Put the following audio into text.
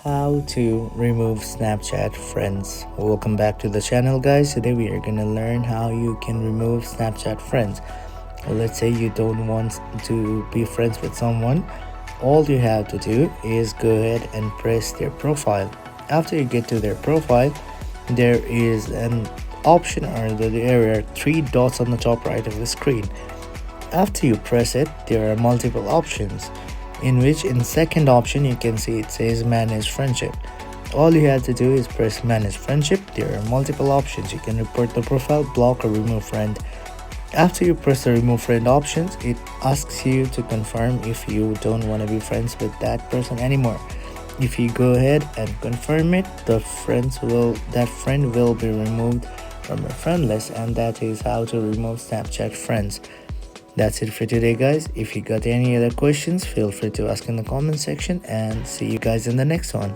How to remove Snapchat friends. Welcome back to the channel, guys. Today we are gonna learn how you can remove Snapchat friends. Let's say you don't want to be friends with someone. All you have to do is go ahead and press their profile. After you get to their profile, there is an option, or there are three dots on the top right of the screen. After you press it, there are multiple options, in which in second option you can see it says manage friendship. All you have to do is press manage friendship. There are multiple options. You can report the profile, block, or remove friend. After you press the remove friend options, it asks you to confirm if you don't want to be friends with that person anymore. If you go ahead and confirm it, that friend will be removed from your friend list, and that is how to remove Snapchat friends. That's it for today, guys. If you got any other questions, feel free to ask in the comment section, and see you guys in the next one.